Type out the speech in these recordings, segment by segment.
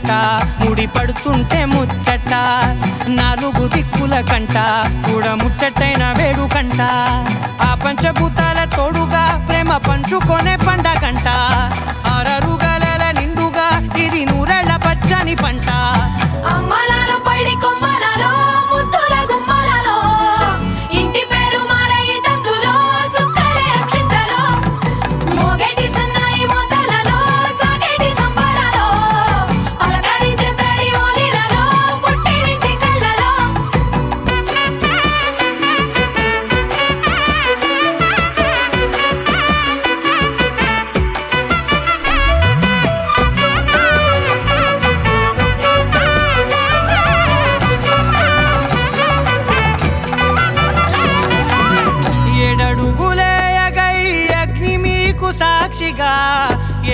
జంట ముడి పడుతుంటే ముచ్చట నాలుగు దిక్కుల కంట చూడ ముచ్చటైన వేడుకంట ఆ పంచభూతాల తోడుగా ప్రేమ పంచుకొనే పండగంట ఆరరుగల నిండుగా ఇది నూరెళ్ళ పచ్చని పంట అమ్మలాలో పడి కొమ్మలలో ముద్దుల గుమ్మలలో ఇంటి పేరు మారయి తందులో చుక్కలే అక్షింతలో మోగేటి సన్నాయి మోతలలో సాగేటి సంబరాలో పలకరించే తడి ఓలిలలో పుట్టినింటి కళ్ళలో ఏడడుగులేయగై అగ్ని మీకు సాక్షిగా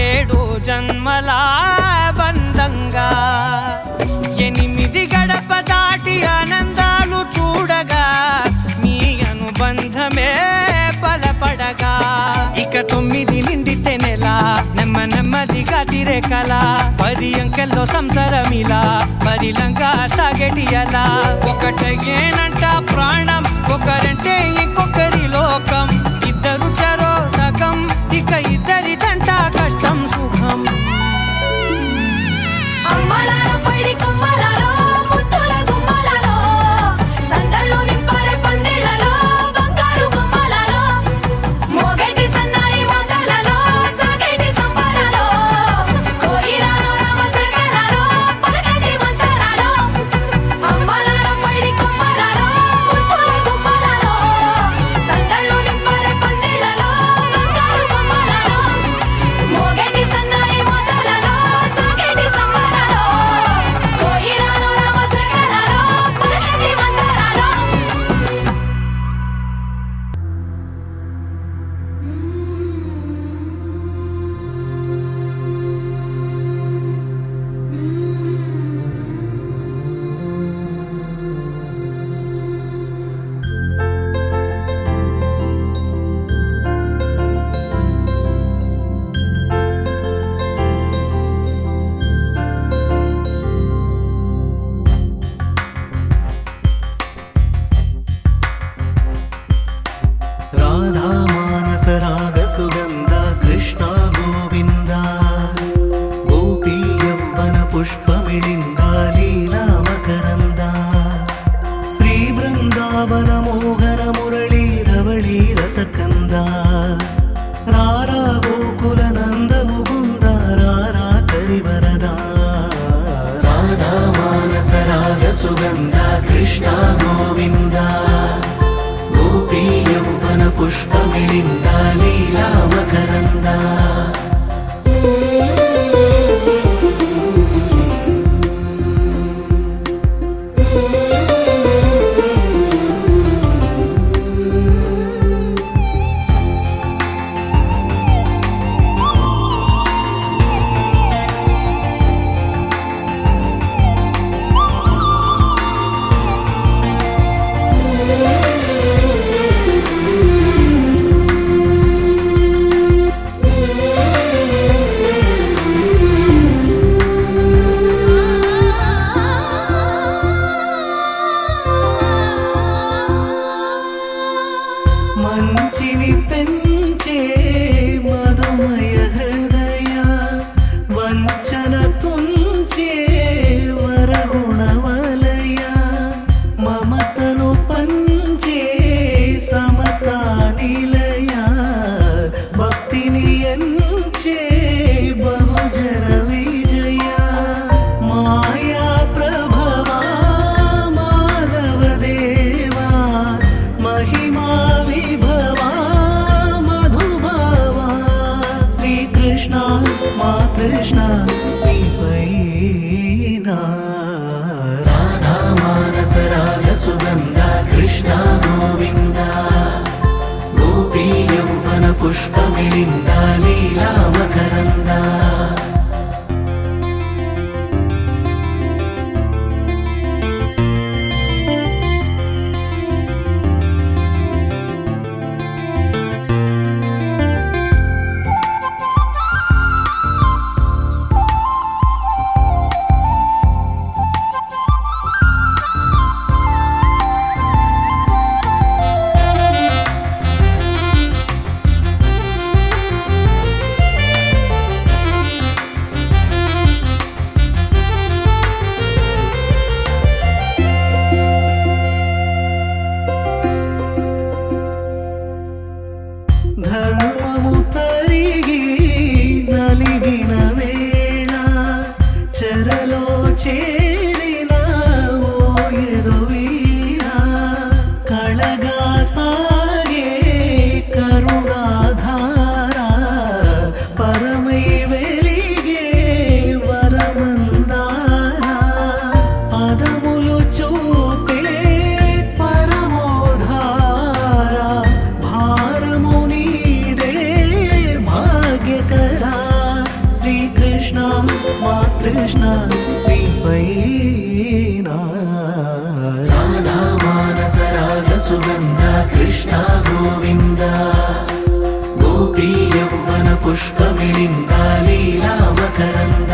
7 జన్మల బంధంగా 8 గడప దాటి ఆనందాలు చూడగా మీ అనుబంధమే బలపడగా ఇక 9 నిండితే నెల నెమ్మదిగా తిరే కల 10 అంకెల్లో సంసారమిలా పరిలంగా సాగేటి అలా ఒకటేనంట ప్రాణం ఒకరంటే ఇంకొకరి లోకం ఇద్దరు చరో సగం ఇక ఇద్దరిదంట కష్టం సుఖం అమ్మలాలో పడి కొమ్మలలో ముద్దుల గుమ్మలలో సందళ్ళు నింపారే పందిళ్ళలో బంగారు గుమ్మలలో మోగేటి సన్నాయి మోతలలో సాగేటి సంబరాలో కోయిలలో రామశకలలో పలకటి మంతరాలో అమ్మలాలో పడి కొమ్మలలో ముద్దుల గుమ్మలలో సందళ్ళు నింపారే పందిళ్ళలో బంగారు గుమ్మలలో మోగేటి సన్నాయి మోతలలో సాగేటి సంబరాలో కోయిలలో రామశకలలో పలకటి మంతరాలో రాధా మానస రాగ సుగంధ కృష్ణ గోవింద గోపీ యవ్వన పుష్పమిళింద లీలా మకరంద శ్రీ బృందావన మోహన మురళీ రవళీ రసకంద రారా గోకుల నంద ముకుంద రారా కరివరద రాధా మానస రాగ సుగంధ కృష్ణ గోవింద గోపీ యవ్వన పుష్పమిళింద లీలా మకరంద మంచిని పెంచే మధుమయ హృదయ వంచన తుంచే వరగుణవలయ మమతను పంచే సమతా నిలయ భక్తిని ఎంచే బహుజన విజయ మాయా ప్రభవా మాధవ దేవా మహిమా విభవా మధుభావా శ్రీకృష్ణ మా కృష్ణ నీపైనా రాధా మానస రాగ సుగంధ కృష్ణ గోవింద గోపీ యవ్వన పుష్పమిళింద లీలా మకరంద కృష్ణ నీపైన రాధా మానస రాగ సుగంధ కృష్ణ గోవింద గోపీ యౌవన పుష్పమిళింద లీలా మకరంద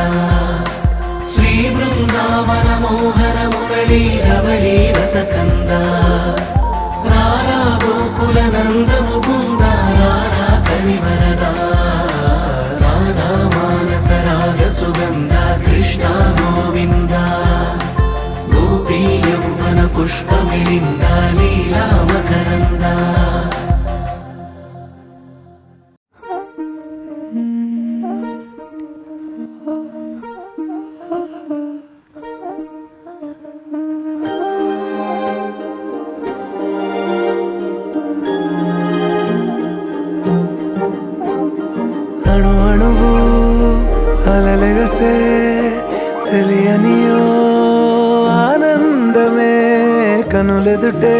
శ్రీ బృందావన మోహన మురళీ రవళీ రసకంద రారా గోకుల నంద ముకుంద రారా కరివరద రాధా మానస రాగ సుగంధ కృష్ణ గోవింద గోపీ యౌవన పుష్పమిళింద లీలా మకరంద అణు అణువు అలలెగసే తెలియనియో ఆనందమే కనులెదుటే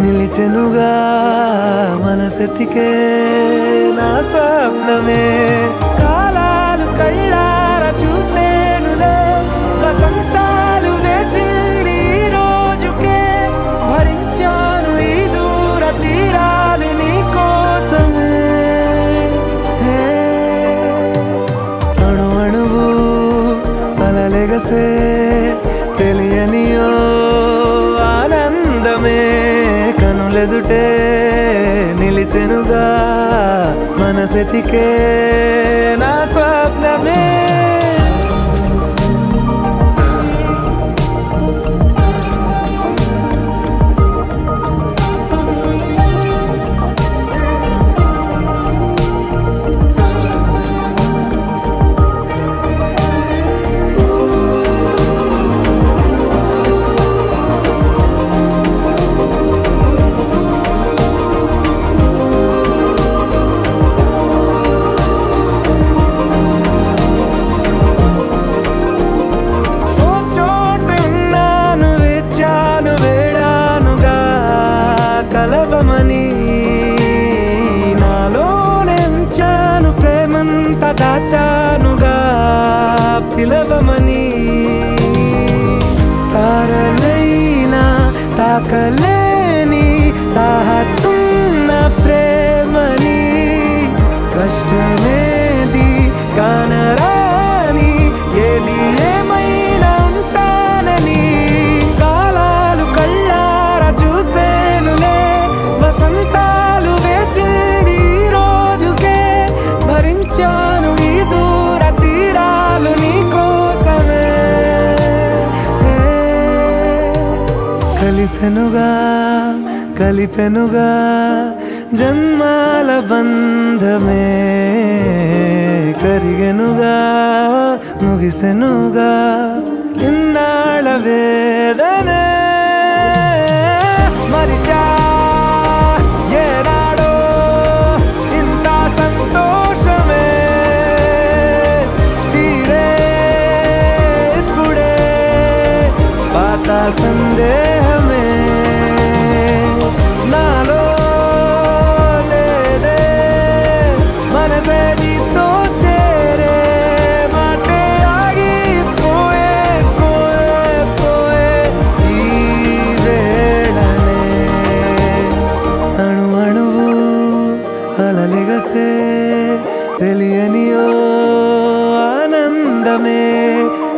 నిలిచెనుగా మనసెతికే నా స్వప్నమే కాలాలు కళ్ళార చూసేనులే వసంతాలు వేచింది ఈ రోజుకే భరించాను ఈ దూర తీరాలు నీ కోసమే అణు అణువు అలలెగసే తెలియనియో ఆనందమే కనులెదుటే నిలిచెనుగా మనసెతికే నా స్వప్నమే కలవమని నాలోనెంచాను ప్రేమంత దాచానుగా పిలవమని తారలైనా తాకలేని తాహతున్న ప్రేమని కష్టమేది కానరాని ఏది ఏమైనా ఉంటానని కాలాలు కళ్ళార చూసేనులే వసంతాలు వేచింది ఈ రోజుకే భరించాను ఈ దూర తీరాలు నీ కోసమే కలిసెనుగా కలిపెనుగా జన్మాల బంధమే కరిగెనుగా ముగిసెనుగా ఇన్నాళ్ళ వేదనే మరిచా ఏనాడో ఇంత సంతోషమే తీరే ఇప్పుడే పాత సందేహమే నాలో లేదే మనసే నీతో చేరే మాటే ఆగిపోయే పోయే పోయే ఈ వేళనే అణు అణువు అలలెగసే తెలియనియో ఆనందమే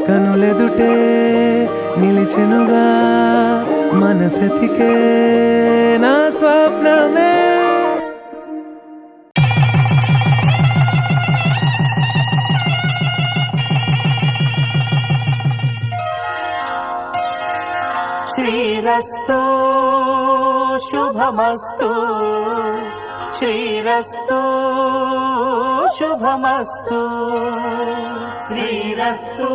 కనులెదుటే నిలిచెనుగా మనసెతికే నా స్వప్నమే శ్రీరస్తు శుభమస్తు శ్రీరస్తు శుభమస్తు శ్రీరస్తు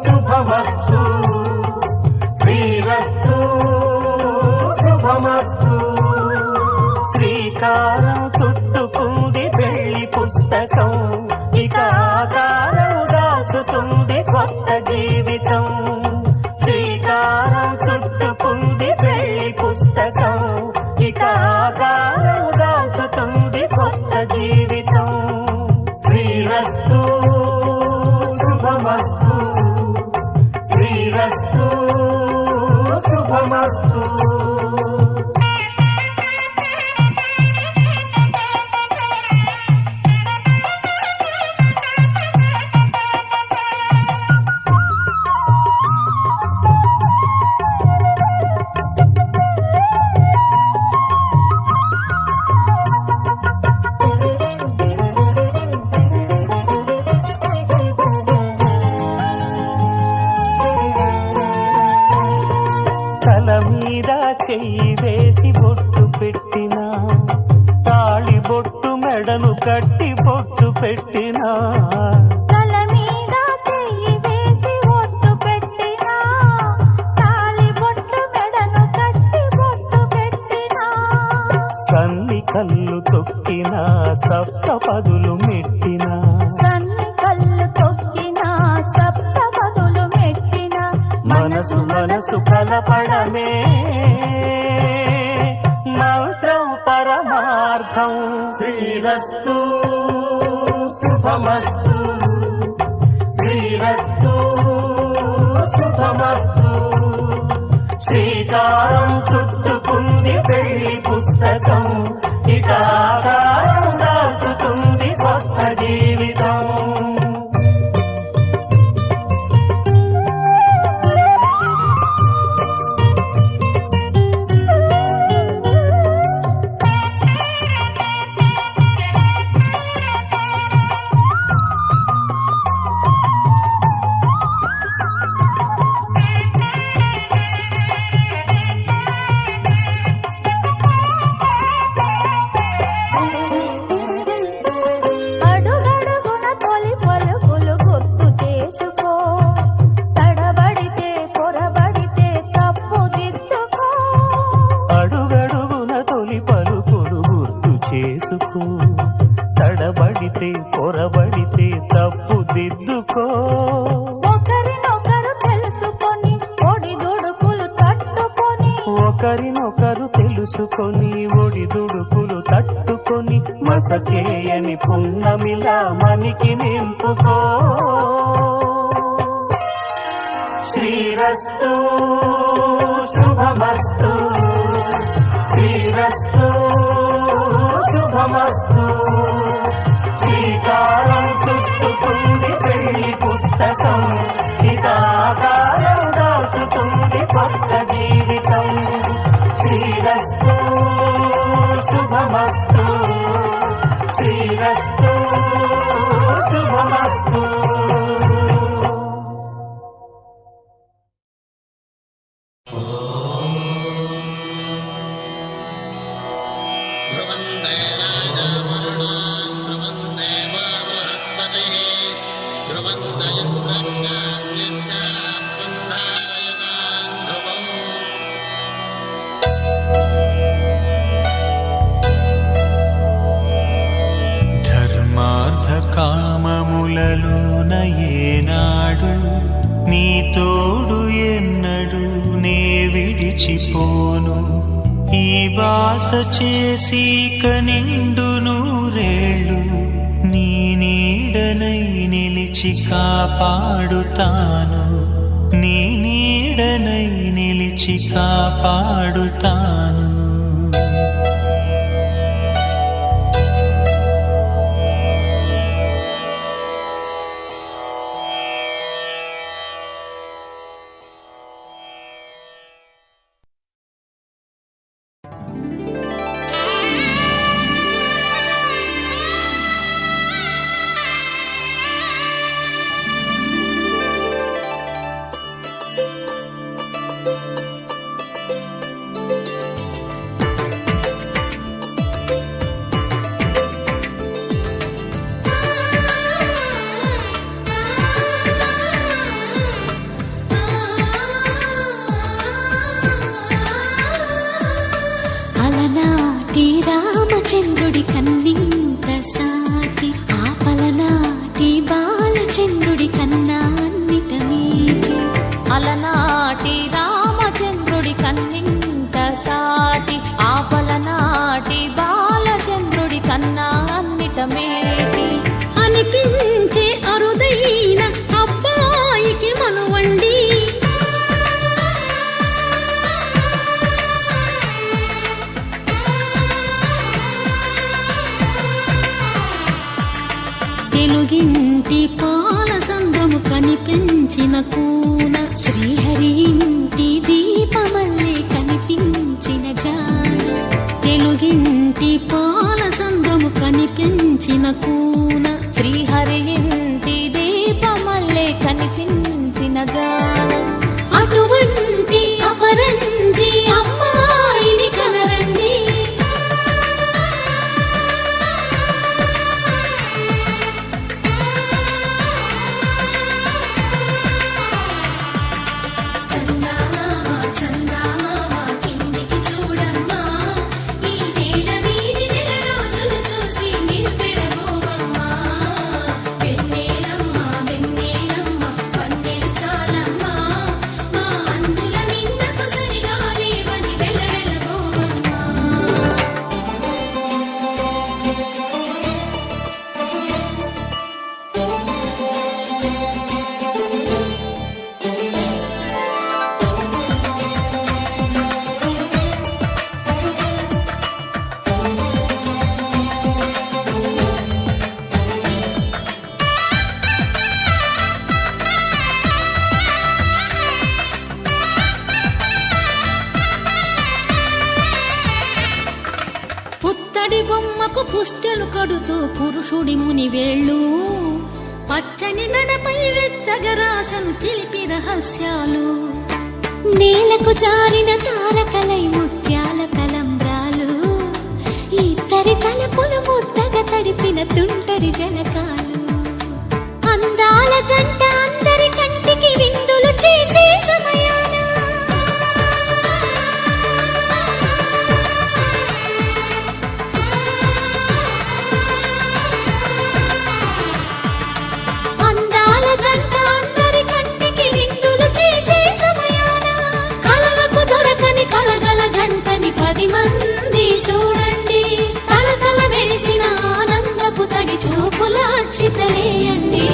శుభమస్తు శ్రీరస్తు శుభమస్తు శ్రీకారం చుట్టుకుంది పెళ్లి పుస్తకం ఇక ఆకారం దాచుతుంది కొత్త జీవితం శ్రీకారం చుట్టుకుంది పెళ్లి పుస్తకం ఇక ఆకారం దాచుతుంది కొత్త జీవితం శ్రీరస్తు చెయ్యి వేసి బొట్టు పెట్టినా తాళి బొట్టు మెడను కట్టి బొట్టు పెట్టినా తల మీద చెయ్యి వేసి బొట్టు పెట్టినా తాళి బొట్టు మెడను కట్టి బొట్టు పెట్టినా సన్ని కళ్ళు తొక్కినా సప్త పదులు మెట్టినా సన్ని కళ్ళు తొక్కినా సప్త పదులు మెట్టినా మనసు మనసు కలపడమే మంత్రం పరమార్థం శ్రీరస్తు శుభమస్తు శ్రీరస్తు శుభమస్తు శ్రీకారం చుట్టుకుంది పెళ్లి పుస్తకం ఇక ఆకారం దాచుతుంది కొత్త జీవితం అడుగడుగున తొలి పలుకులు గుర్తు చేసుకో తడబడితే పొరబడితే తప్పు దిద్దుకో అడుగడుగున తొలి పలుకులు గుర్తు చేసుకో తడబడితే పొరబడితే తప్పు దిద్దుకో ఒకరినొకరు తెలుసుకొని ఒడిదుడుకులు తట్టుకొని ఒకరినొకరు తెలుసుకొని ఒడిదుడుకులు తట్టుకొని మసకేయని పున్నమిలా మనికి నింపుకో శ్రీరస్తు శుభమస్తు శ్రీరస్తు శుభమస్తు శ్రీకారం చుట్టుకుంది పెళ్లి పుస్తకం ఇక ఆకారం దాచుతుంది కొత్త జీవితం శ్రీరస్తు శుభమస్తు శ్రీరస్తు శుభమస్తు ధర్మార్థ కామములలోన ఏనాడు నీ తోడు ఎన్నడు నే విడిచిపోను ఈ బాస చేసి కనిండు నూరేళ్ళు నీ నీడనై నిలిచి కాపాడుతాను నీ నీడనై నిలిచి కాపాడుతాను అలనాటి రామచంద్రుడి కన్నింత సాటి ఆపలనాటి బాలచంద్రుడి కన్నా అన్నిట మీటి అలనాటి రామచంద్రుడి కన్నింత సాటి ఆపలనాటి బాలచంద్రుడి కన్నా అన్నిట మేటి అనిపించే అరుదైన అబ్బాయికి మనువండి తెలుగింటి పాల సంద్రము కనిపించిన కూన శ్రీహరి ఇంటి దీపమల్లే కనిపించిన జాడ తెలుగింటి పాల సంద్రము కనిపించిన కూన శ్రీహరి ఇంటి దీపమల్లే కనిపించిన జాడ అటువంటి అపరంజి అమ్మా పుత్తడి బొమ్మకు పుస్తెలు కడుతూ పురుషుడి ముని వేళ్ళు పచ్చని నడపై వెచ్చగరాసను చిలిపి రహస్యాలు నేలకు జారిన తారకలై ముత్యాల తలంబ్రాలు ఇద్దరి తలపులు ముద్దగా తడిపిన తుంటరి జలకాలు అందాల జంట అందరి కంటికి విందులు చేసే సమయాన అందాల జంట అందరి కంటికి విందులు చేసే సమయాన కలలకు దొరకని కలగల జంటని 10 మంది చూడండి కలకల మెరిసిన ఆనందపు తడి చూపుల అక్షితలేయండి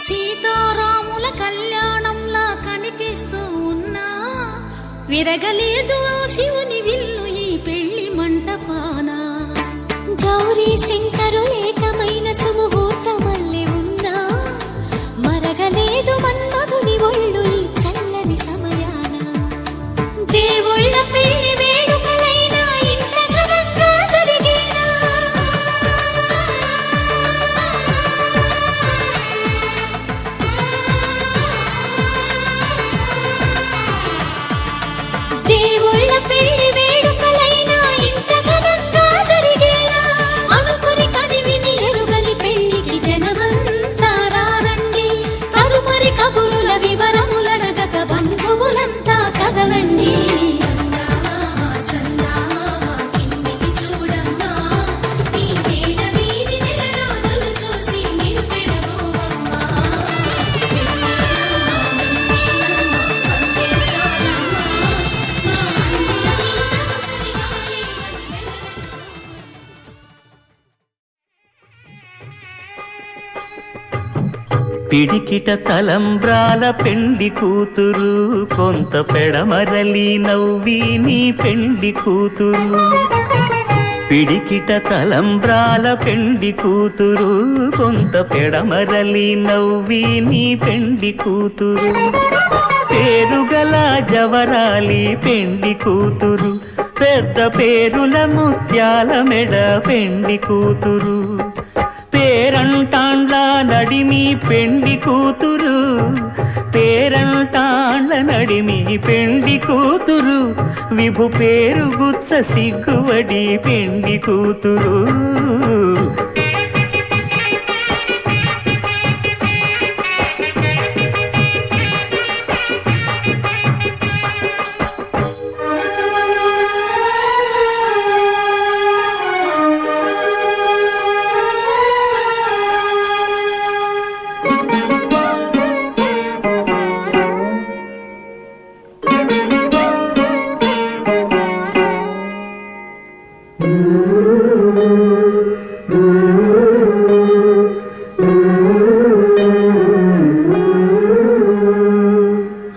సీతారాముల కళ్యాణంలా కనిపిస్తూ ఉన్నా విరగలేదు ఆ శివుని విల్లు ఈ పెళ్లి మంటపాన గౌరీ శంకరులేకమైన సుముహూర్తమల్లె ఉన్నా మరగలేదు మన్మధుని ఒళ్ళు ఈ చల్లని సమయాన దేవుళ్ళ పెళ్లి వేడుకలైనా ఇంత ఘనంగా జరిగేనా దేవుళ్ళ పెళ్లి వేడుకలైనా ఇంత ఘనంగా జరిగేలా అనుకుని కదివిని ఎరుగని పెళ్లికి జనమంతా రారండి తదుపరి కబురుల వివరములడగక బంధువులంతా కదలండి పిడికిట తలంబ్రాల పెండి కూతురు కొంత పెడమరలి నవ్వి నీ పెండి కూతురు పిడికిట తలంబ్రాల పెండి కూతురు కొంత పెడమరలి నవ్వి నీ పెండి కూతురు పేరుగల జవరాలి పెండి కూతురు పెద్ద పేరుల ముత్యాల మెడ పెండి కూతురు పేరంటాండ్ల నడిమి పెండి కూతురు పేరంటాండ్ల నడిమి పెండి కూతురు విభు పేరు గుత్స సిగ్గువడి పెండి కూతురు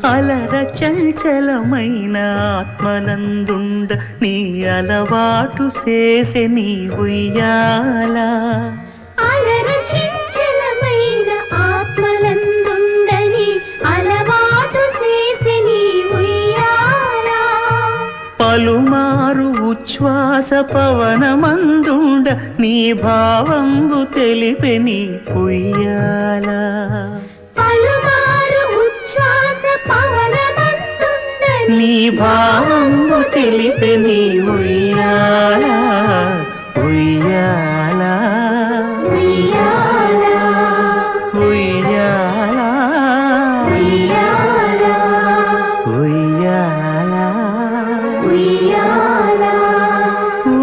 అలర చంచలమైన ఆత్మనందుండ నీ అలవాటు చేసే నీ ఉయ్యాల అలర చంచలమైన ఆత్మలందుండని అలవాటు చేసే నీ ఉయ్యాల పలుమారు ఉచ్ఛ్వాస పవనమందుండ నీ భావంబు తెలిపే నీ ఉయ్యాల పలుమారు ఉచ్ఛ్వాస పవనమందుండని నీ భావంబు తెలిపే నీ ఉయ్యాల ఉయ్యాల ఉయ్యాల ఉయ్యాల ఉయ్యాల ఉయ్యాల ఉయ్యాల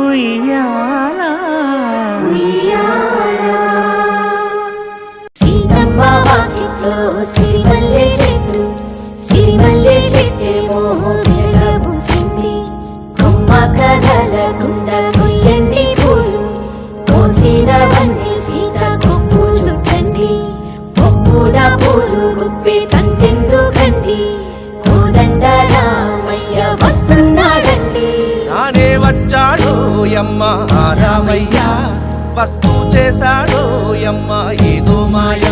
ఉయ్యాల యమ్మ ఆ రామయ్య వస్తూ చేశాడో యమ్మ ఏదో మాయ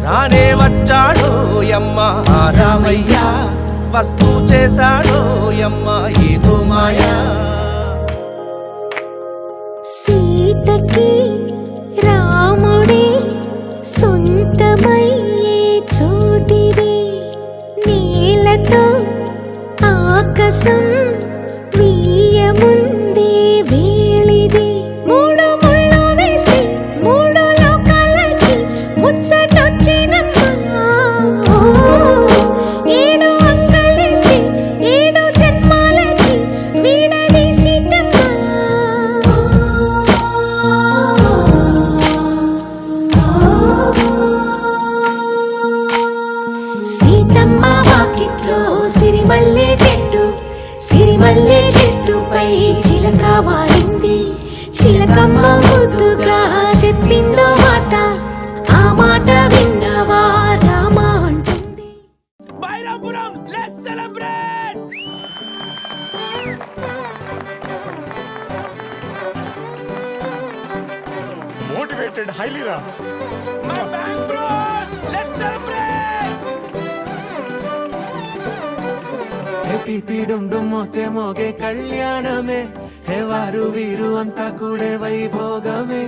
రానే వచ్చాడో యమ్మ ఆ రామయ్య వస్తూ చేశాడో యమ్మ ఏదో మాయా సీతకి రాముడే సొంతమయ్యే చోటిది నేలతో ఆకాశం వీయముందే వేళిది మూడు ముళ్ళు వేస్తే మూడు లోకాలకి ముచ్చటొచ్చినమ్మా ఏడు అంకలేస్తే ఏడు జన్మాలకి సీతమ్మ వాకిట్లో సిరిమల్లె చెట్టుపై చిలక వాలింది చిలకమ్మ ముద్దుగా చెప్పిందో మాట ఆ మాట విన్నవా రామ అంటుంది బైరాపురం లెట్స్ సెలబ్రేట్ మోటివేటెడ్ హైలీరా my bank bros let's celebrate పిపిడుండు మోతే మోగే కళ్యాణమే హే వారు వీరు అంతా కూడే వైభోగమే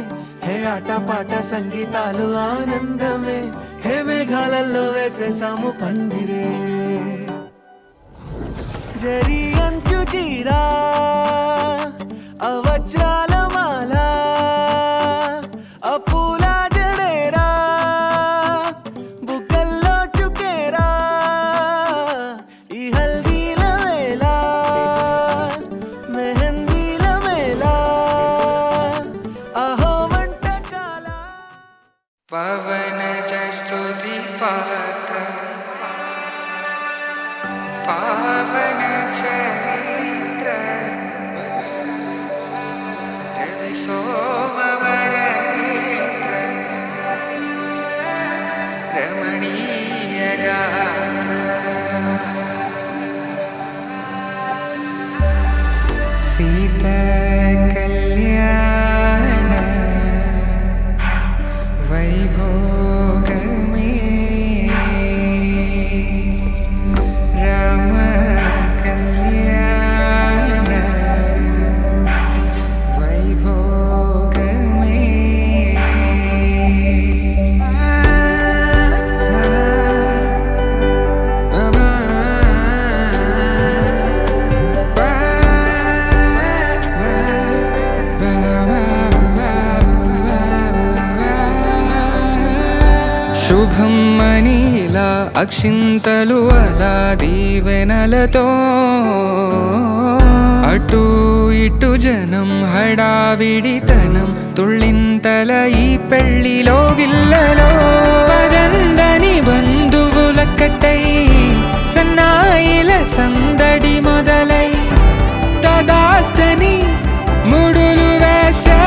హే ఆట పాట సంగీతాలు ఆనందమే హే మేఘాలలో వేసేసాము పందిరే జరి అంచు జీరా అవజ్రాల మాల అపూల జడేరా బుగ్గల్లో చుకేరా ఈ హల్దీల వేళ మెహందీల మేళ అహో వంటకాల పవన జస్తుతి పాత్ర పావన చరిత్ర రవి సోమవర నేత్ర రమణీయ గాత్ర సీత కళ్యాణ వైభోగమే రామ కళ్యాణ వైభోగమే శుభం మనీలా అక్షింతలు అలా దీవెనలతో అటు ఇటు జనం హడావిడితనం తుళ్ళింతల ఈ పెళ్లిలో గిల్లలో పదందని బంధువుల కట్టై సన్నాయిల సందడి మొదలై తదాస్తని ముడులు వేసే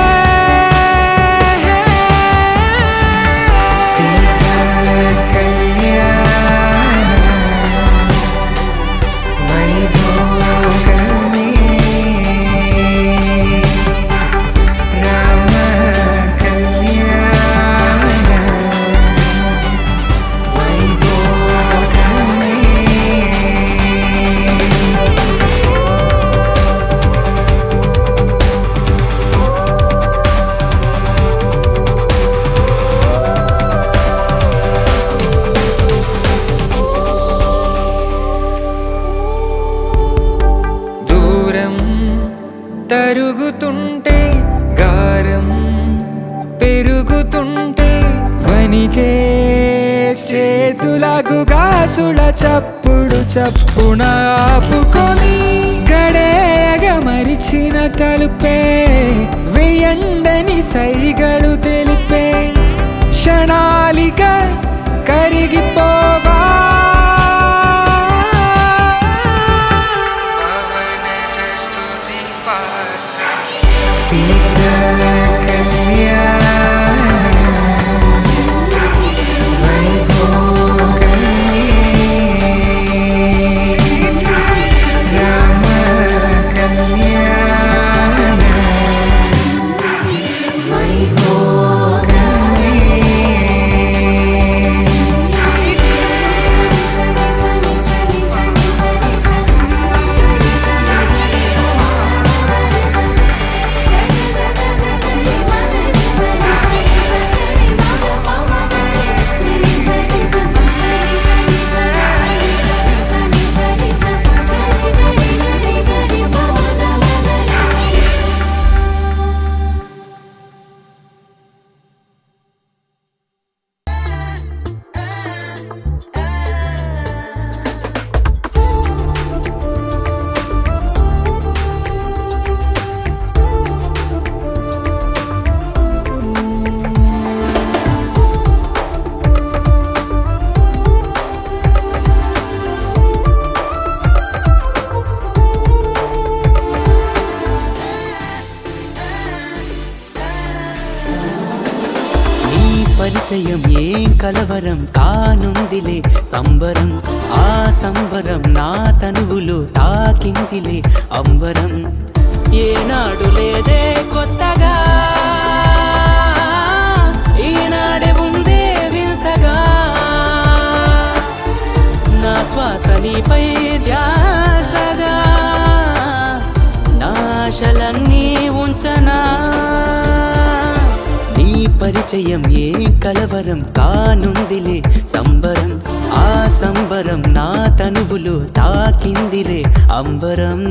తరుగుతుంటే గారం పెరుగుతుంటే వనికే చేతులకు గాసుల చప్పుడు చప్పున ఆపుకొని గడేగ మరిచిన తలుపే వెయ్యండని సైగడు తెలిపే క్షణాలిక కరిగిపోవా పరిచయం ఏం కలవరం కానుందిలే సంబరం ఆ సంబరం నా తనువులు తాకిందిలే అంబరం ఏనాడు లేదే కొత్తగా ఈనాడే ఉందే వింతగా నా శ్వాస నీపై ధ్యాసగా నాశలన్నీ ఉంచనా నీ పరిచయం ఏం కలవరం కానుందిలే సంబరం ఆ సంబరం నా తనువులు తాకిందిలే అంబరం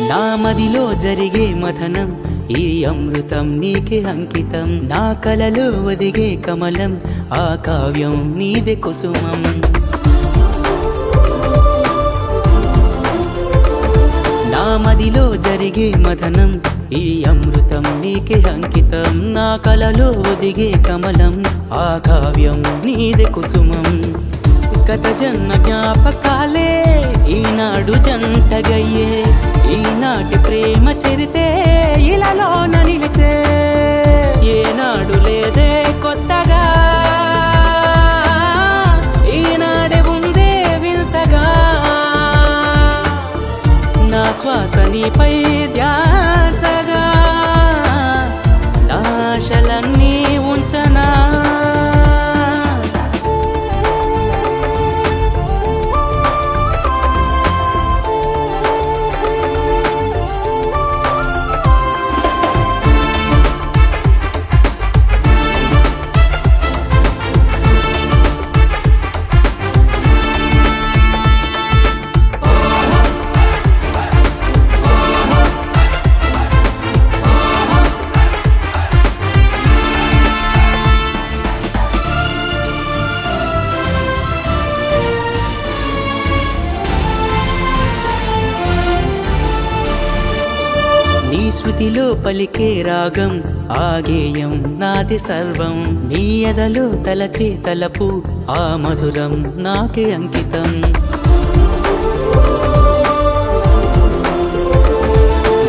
నా మదిలో జరిగే మథనం ఈ అమృతం నీకే అంకితం నా కలలో ఒదిగే కమలం ఆ కావ్యం నీదే కుసుమం నా మదిలో జరిగే మథనం ఈ అమృతం నీకే అంకితం నా కలలో ఒదిగే కమలం ఆ కావ్యం నీదే కుసుమం గత జన్మ జ్ఞాపకాలే ఈనాడు జంటగయ్యే ఈనాటి ప్రేమ చరితే ఇలాలోన నిలిచే ఏనాడు లేదే కొత్తగా ఈనాడే ఉందే వింతగా నా శ్వాస నీపై ధ్యాసగా నాశలన్నీ ఉంచనా నీ శృతిలో పలికే రాగం ఆగేయం నాది సర్వం నీ ఎదలో తలచే తలపు ఆ మధురం నాకే అంకితం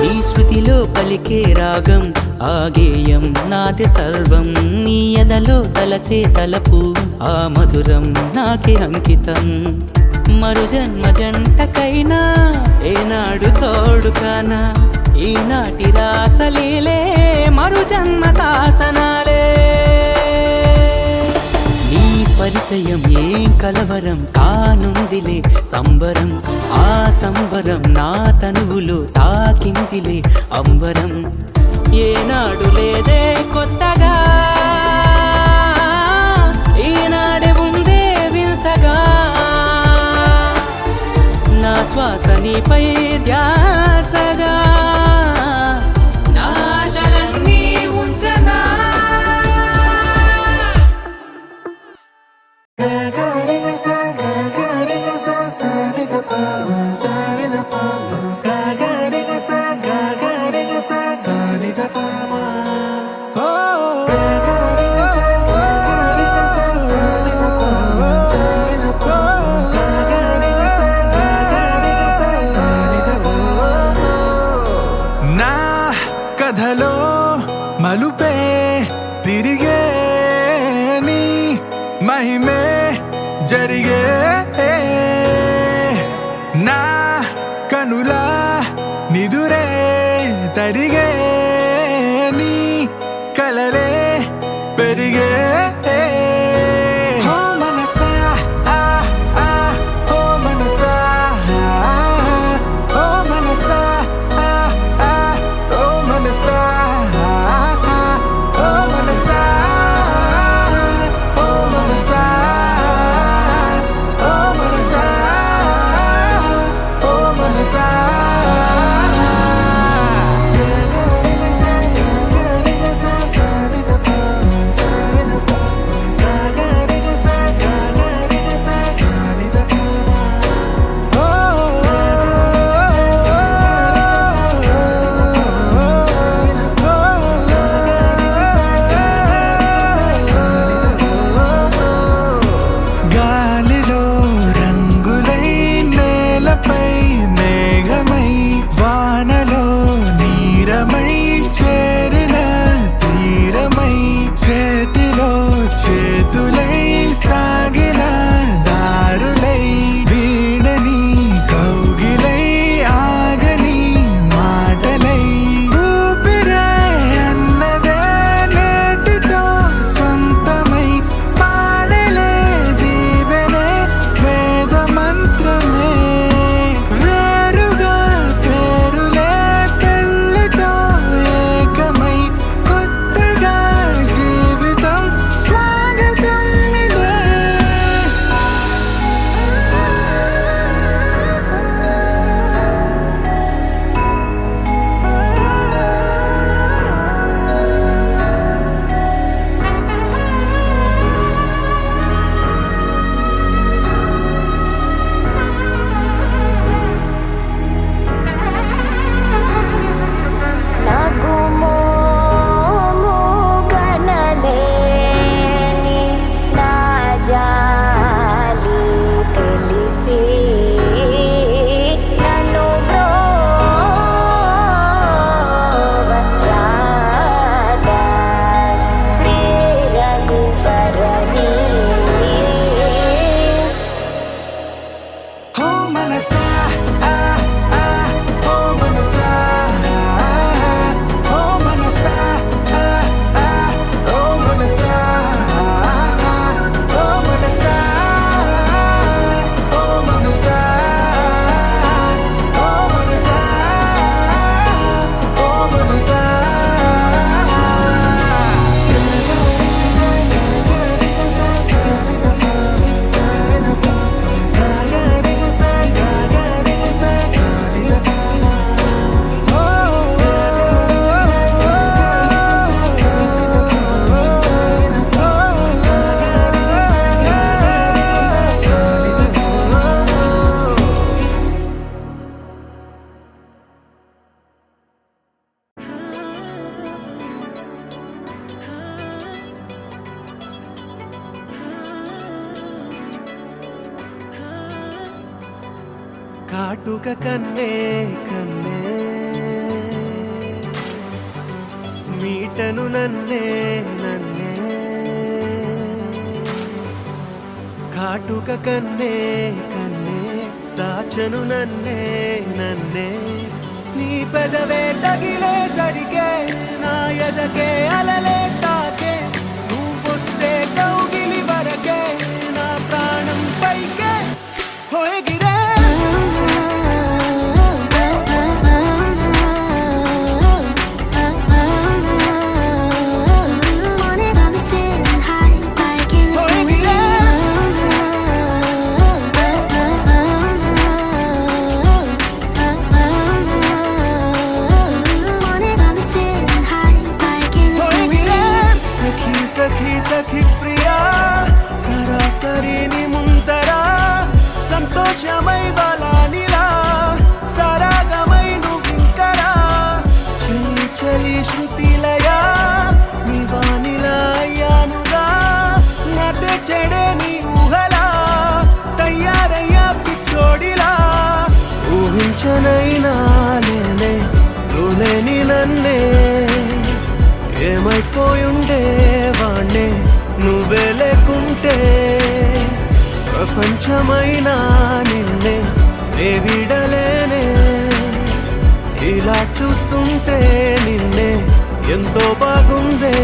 నీ శృతిలో పలికే రాగం ఆగేయం నాది సర్వం నీ ఎదలో తలచే తలపు ఆ మధురం నాకే అంకితం మరు జన్మ జంటకైనా ఏనాడు తోడుకానా ఈనాటి రాసలీలే మరు జన్మ శాసనాలే నీ పరిచయం ఏం కలవరం కానుందిలే సంబరం ఆ సంబరం నా తనువులు తాకిందిలే అంబరం ఏనాడు లేదే కొత్తగా ఈనాడే ఉందే వింతగా నా శ్వాస నీపై ధ్యాసగా నాశలన్నీ ఉంచనా నా కథలో మలుపే తిరిగే నీ మహిమే జరిగే నా కనులా నిదురే తరిగే నీ కలలే పెరిగే మనసా మనసా మనసా మనసా మనసా కాటుక కన్నే కన్నే మీటను నన్నే నన్నే కాటుక కన్నే కన్నే దాచను నన్నే నన్నే నీ పెదవే తగిలే సరిగే నా ఎదకే అలలే తాకే నువ్వొస్తే కౌగిలి వరకే నా ప్రాణం పైకే హోయగిరే సఖీ సఖీ ప్రియా సరాసరి నీ ముందరా సంతోషమై వాలానిలా సరాగమై నువ్వింకరా చలి చలి శృతిలయా నీ వానిలా అయ్యానుగా నదే చెడే నీ ఊహలా తయారయ్యా పిచ్చోడిలా ఊహించనైనా నేనే నువ్వులేని నన్నే ఏమైపోయుండే వాణ్ణే నువ్వే లేకుంటే ప్రపంచమైనా నిన్నే నే విడలేనే ఇలా చూస్తుంటే నిన్నే ఎంతో బాగుందే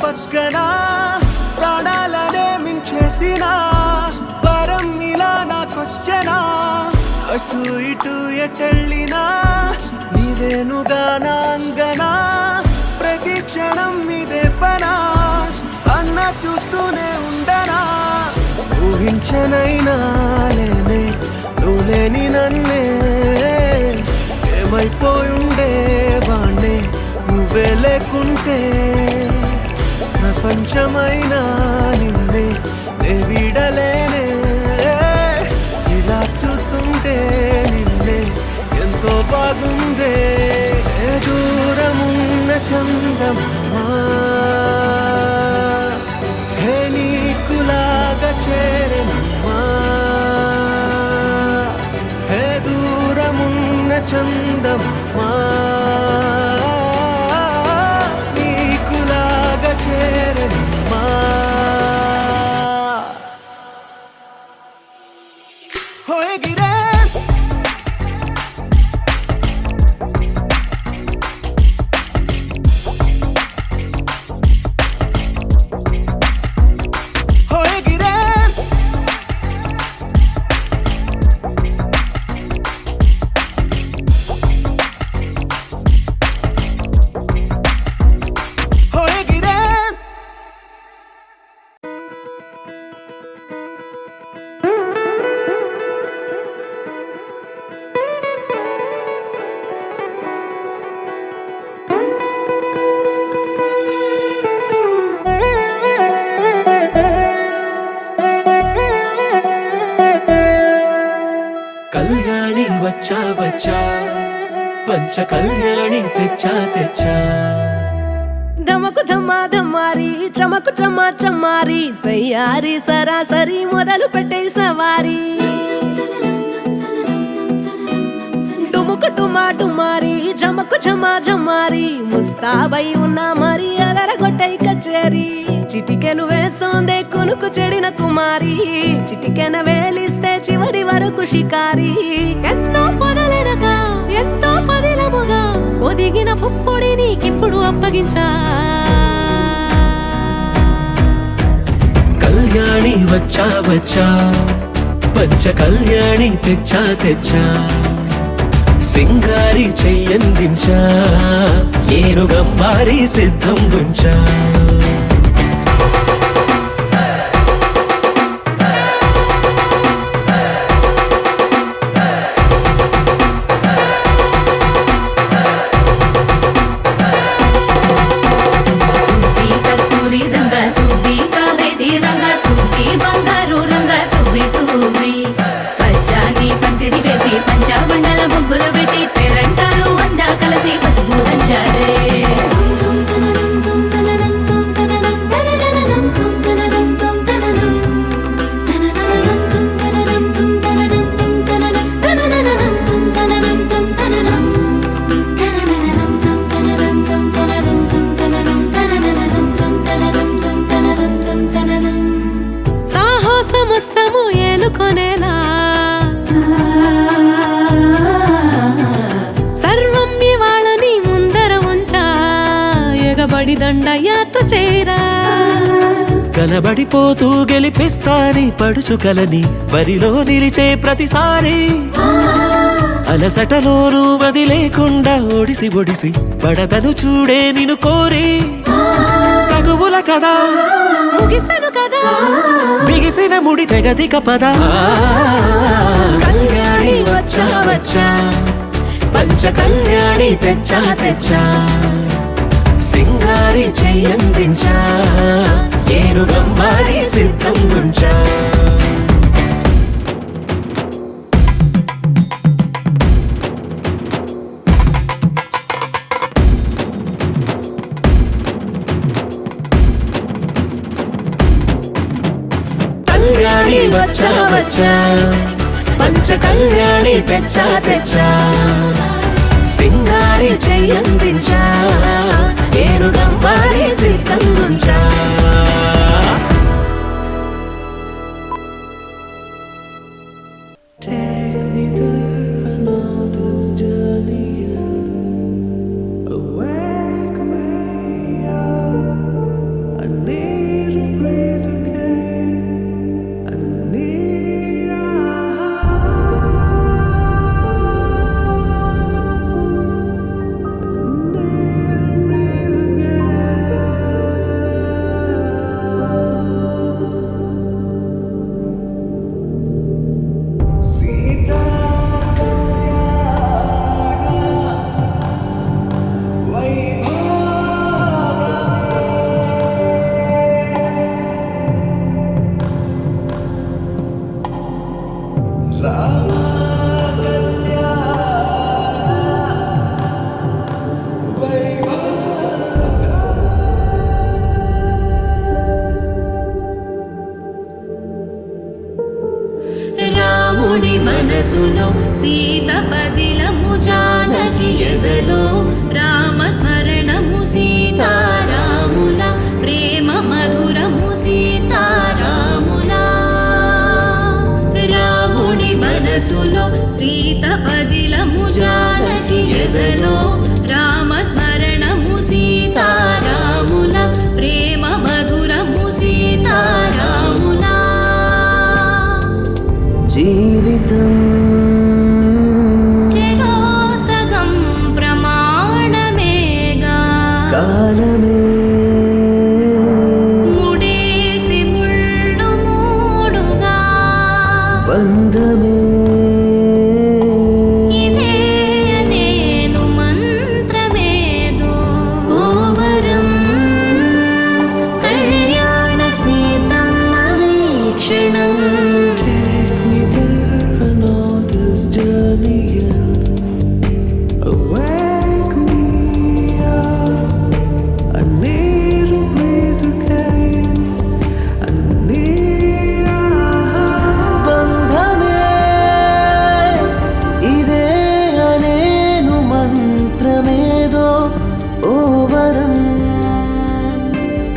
పక్కన ప్రాణాలనే మించేసిన వరం ఇలా నాకొచ్చనా అటు ఇటు ఎటెళ్ళినా నీవేనుగా నా అంగనా ప్రతి క్షణం మీదే పనా అన్న చూస్తూనే ఉండనా ఊహించనైనా లేనే నువ్వు లేని నన్నే ఏమైపోయుండే వాణ్ణే నువ్వే లేకుంటే ప్రపంచమైనా నిన్నే నే విడలేనే ఇలా చూస్తుంటే నిన్నే ఎంతో బాగుందే దూరమున్న చందమామా హే నీకులాగా చేరనమ్మా హే దూరమున్న చందమామా హోయగిరే కళ్యాణి వచ్చా వచ్చా పంచ కళ్యాణి తెచ్చా తెచ్చా దమకు ధమ్మా ధమ్మారి చమకు చమ్మా చమ్మారి సయ్యారి సరాసరి మొదలు పెట్టే సవారీ డుముకు టుమా టుమారి జమకు ఝమా ఝమారి ముస్తాబై ఉన్నా మరి అలరగొట్టై కచేరి చిటికెలు వేస్తోందే కునుకు చెడిన కుమారి చిటికెన వేలిస్తే చివరి వరకు షికారి ఎన్నో పొదలెనగా ఎంతో పదిలముగా ఒదిగిన పుప్పొడి నీకిప్పుడు అప్పగించా కళ్యాణి వచ్చా వచ్చా పంచ కళ్యాణి తెచ్చా తెచ్చా సింగారి చెయ్యందించా ఏనుగమ్మారి సిద్ధం గుంచా సువ్వి కస్తూరి రంగ సువ్వి కావేరి రంగ సువ్వి బంగారు రంగ సువ్వి సువ్వి పచ్చాని పందిరి వేసి పంచామండల ముగ్గులు పెట్టి పేరంటాలు అందా కలిసి పసుపు దంచారే సాహసమస్తము ఏలుకొనేలా సర్వం ఇవాళని ముందర ఉంచా ఎగబడి దండ యాత్ర చేరా కలబడిపోతూ గెలిపిస్తాని పడుచు కలని బరిలో నిలిచే ప్రతిసారి అలసటలోనూ వది లేకుండా ఒడిసి ఒడిసి పడతను చూడే నిన్ను కోరి తగువుల కదా ముగిసెను కదా బిగిసిన ముడి తెగదిక పద కళ్యాణి వచ్చా వచ్చా పంచ కళ్యాణి తెచ్చా తెచ్చా సింగారి చెయ్యందించా ఏనుగమ్మారి సిద్ధం గుంచా కళ్యాణి వచ్చా వచ్చా పంచ కళ్యాణి తెచ్చా తెచ్చా సింగారి చెయ్యందించా ఏనుగమ్మారి సిద్ధం గుంచా రాముడి మనసులో సీత పదిలము జానకి ఎదలో రామ స్మరణము సీతారాముల ప్రేమ మధురము సీతారాముల రాముడి మనసులో సీత పదిలము జానకి ఎదలో రామ స్మరణము సీతారాముల ప్రేమ మధురము సీతారాముల జీవితం చెరో సగం ప్రమాణమేగా కాలమే ముడేసి ముళ్ళు మూడుగా బంధమే ఇదే నేను మంత్రమేదో ఓవరం కళ్యాణ సీతమ్మ వీక్షణం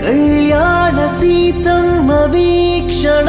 కళ్యాణ సీతమ్మ వీక్షణ